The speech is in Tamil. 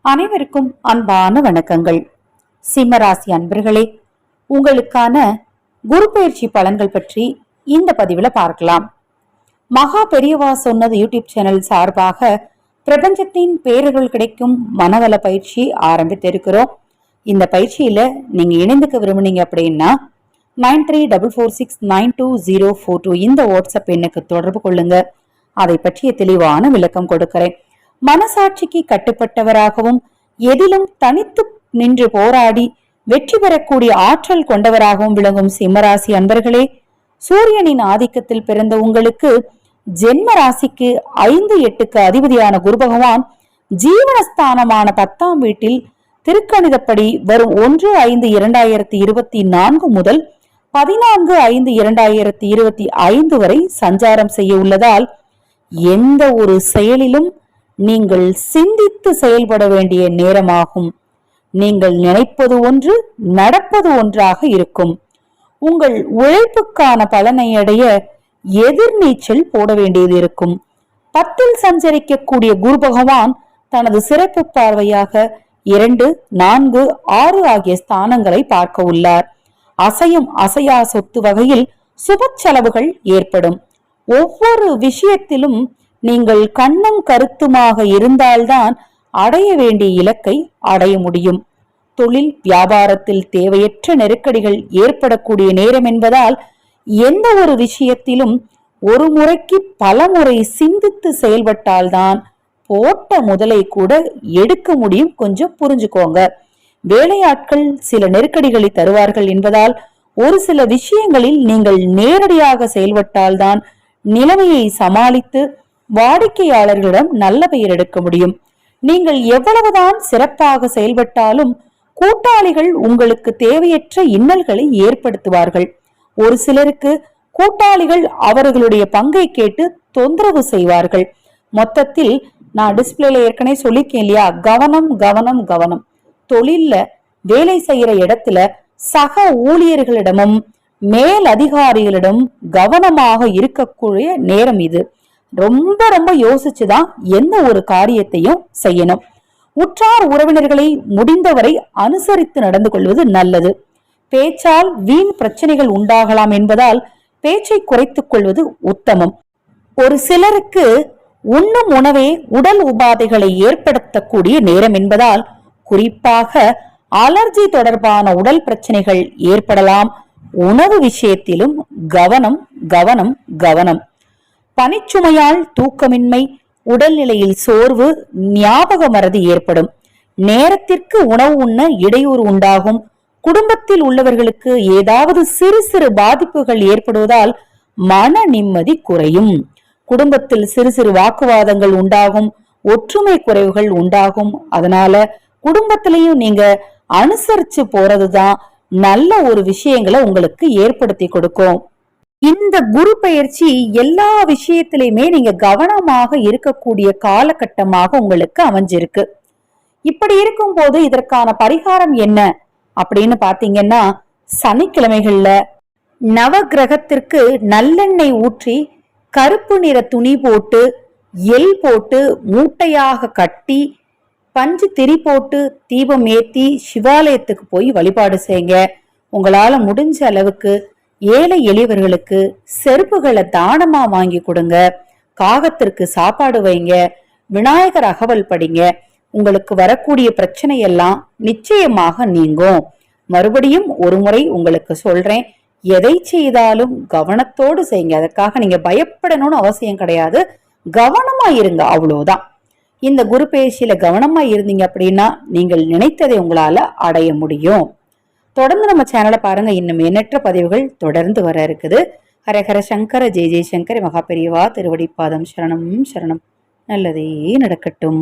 அனைவருக்கும் அன்பான வணக்கங்கள். சிம்மராசி அன்பர்களே, உங்களுக்கான குரு பயிற்சி பலன்கள் பற்றி இந்த பதிவுல பார்க்கலாம். மகா பெரியவா சொன்னது யூடியூப் சேனல் சார்பாக பிரபஞ்சத்தின் பேரர்கள் கிடைக்கும் மனவள பயிற்சி ஆரம்பித்திருக்கிறோம். இந்த பயிற்சியில நீங்க இணைந்துக்க விரும்புனீங்க அப்படின்னா 9344692042 இந்த வாட்ஸ்அப் எண்ணுக்கு தொடர்பு கொள்ளுங்க. அதை பற்றிய தெளிவான விளக்கம் கொடுக்கிறேன். மனசாட்சிக்கு கட்டுப்பட்டவராகவும் எதிலும் தனித்து நின்று போராடி வெற்றி பெறக்கூடிய ஆற்றல் கொண்டவராகவும் விளங்கும் சிம்மராசி அன்பர்களே, சூரியனின் ஆதிக்கத்தில் பிறந்த உங்களுக்கு ஜென்ம ராசிக்கு 5-8க்கு அதிபதியான குரு பகவான் ஜீவனஸ்தானமான 10ஆம் வீட்டில் திருக்கணிதப்படி வரும் 1-5-2024 முதல் 14-5-2025 வரை சஞ்சாரம் செய்ய உள்ளதால் எந்த ஒரு செயலிலும் நீங்கள் சிந்தித்து செயல்பட வேண்டிய நேரமாகும். நீங்கள் நினைப்பது ஒன்று, நடப்பது ஒன்றாக இருக்கும். உங்கள் உழைப்புக்கான பலனை அடைய எதிர்நீச்சல் போட வேண்டியது இருக்கும். 10ல் சஞ்சரிக்கக்கூடிய குரு பகவான் தனது சிறப்பு பார்வையாக 2, 4, 6 ஆகிய ஸ்தானங்களை பார்க்க உள்ளார். அசையும் அசையா சொத்து வகையில் சுப செலவுகள் ஏற்படும். ஒவ்வொரு விஷயத்திலும் நீங்கள் கண்ணும் கருத்துமாக இருந்தால்தான் அடைய வேண்டிய இலக்கை அடைய முடியும். தொழில் வியாபாரத்தில் தேவையற்ற நெருக்கடிகள் ஏற்படக்கூடிய நேரம் என்பதால் எந்த ஒரு விஷயத்திலும் ஒரு முறைக்கு பல முறை சிந்தித்து செயல்பட்டால்தான் போட்ட முதலை கூட எடுக்க முடியும். கொஞ்சம் புரிஞ்சுக்கோங்க. வேலையாட்கள் சில நெருக்கடிகளை தருவார்கள் என்பதால் ஒரு சில விஷயங்களில் நீங்கள் நேரடியாக செயல்பட்டால்தான் நிலைமையை சமாளித்து வாடிக்கையாளர்களிடம் நல்ல பெயர் எடுக்க முடியும். நீங்கள் எவ்வளவுதான் சிறப்பாக செயல்பட்டாலும் கூட்டாளிகள் உங்களுக்கு தேவையற்ற இன்னல்களை ஏற்படுத்துவார்கள். ஒரு சிலருக்கு கூட்டாளிகள் அவர்களுடைய பங்கை கேட்டு தொந்தரவு செய்வார்கள். மொத்தத்தில் நான் டிஸ்பிளேல ஏற்கனவே சொல்லிருக்கேன் இல்லையா, கவனம் கவனம் கவனம். தொழில்ல வேலை செய்யற இடத்துல சக ஊழியர்களிடமும் மேல் அதிகாரிகளிடம் கவனமாக இருக்கக்கூடிய நேரம் இது. ரொம்ப ரொம்ப யோசிச்சுதான் எந்த ஒரு காரியத்தையும் செய்யணும். உற்றார் உறவினர்களை முடிந்தவரை அனுசரித்து நடந்து கொள்வது நல்லது. பேச்சால் வீண் பிரச்சனைகள் உண்டாகலாம் என்பதால் பேச்சை குறைத்துக் கொள்வது உத்தமம். ஒரு சிலருக்கு உண்ணும் உணவே உடல் உபாதைகளை ஏற்படுத்தக்கூடிய நேரம் என்பதால் குறிப்பாக அலர்ஜி தொடர்பான உடல் பிரச்சனைகள் ஏற்படலாம். உணவு விஷயத்திலும் கவனம் கவனம் கவனம். பனிச்சுமையால் தூக்கமின்மை, உடல்நிலையில் சோர்வு, ஞாபக மறதி ஏற்படும். நேரத்திற்கு உணவு உண்ண இடையூறு உண்டாகும். குடும்பத்தில் உள்ளவர்களுக்கு ஏதாவது சிறு சிறு பாதிப்புகள் ஏற்படுவதால் மன நிம்மதி குறையும். குடும்பத்தில் சிறு சிறு வாக்குவாதங்கள் உண்டாகும். ஒற்றுமை குறைவுகள் உண்டாகும். அதனால குடும்பத்திலையும் நீங்க அனுசரிச்சு போறதுதான் நல்ல ஒரு விஷயங்களை உங்களுக்கு ஏற்படுத்தி கொடுக்கும். இந்த குரு பயிற்சி எல்லா விஷயத்திலையுமே நீங்க கவனமாக இருக்கக்கூடிய காலகட்டமாக உங்களுக்கு அமைஞ்சிருக்கு. இப்படி இருக்கும் போது இதற்கான பரிகாரம் என்ன அப்படின்னு பாத்தீங்கன்னா, சனிக்கிழமைகள்ல நவ கிரகத்திற்கு நல்லெண்ணெய் ஊற்றி கருப்பு நிற துணி போட்டு எல் போட்டு மூட்டையாக கட்டி பஞ்சு திரி போட்டு தீபம் ஏத்தி சிவாலயத்துக்கு போய் வழிபாடு செய்யுங்க. உங்களால முடிஞ்ச அளவுக்கு ஏழை எளியவர்களுக்கு செருப்புகளை தானமா வாங்கி கொடுங்க. காகத்திற்கு சாப்பாடு வைங்க. விநாயகர் அகவல் படிங்க. உங்களுக்கு வரக்கூடிய பிரச்சனை எல்லாம் நிச்சயமாக நீங்கும். மறுபடியும் ஒரு முறை உங்களுக்கு சொல்றேன், எதை செய்தாலும் கவனத்தோடு செய்யுங்க. அதுக்காக நீங்க பயப்படணும்னு அவசியம் கிடையாது. கவனமா இருங்க, அவ்வளவுதான். இந்த குரு பயிற்சியில கவனமா இருந்தீங்க அப்படின்னா நீங்கள் நினைத்ததை உங்களால அடைய முடியும். தொடர்ந்து நம்ம சேனலை பாருங்க. இன்னும் எண்ணற்ற பதிவுகள் தொடர்ந்து வர இருக்குது. ஹரஹர சங்கர ஜெய ஜெயசங்கர மகா பெரியவா திருவடிப்பாதம் சரணம் சரணம். நல்லதே நடக்கட்டும்.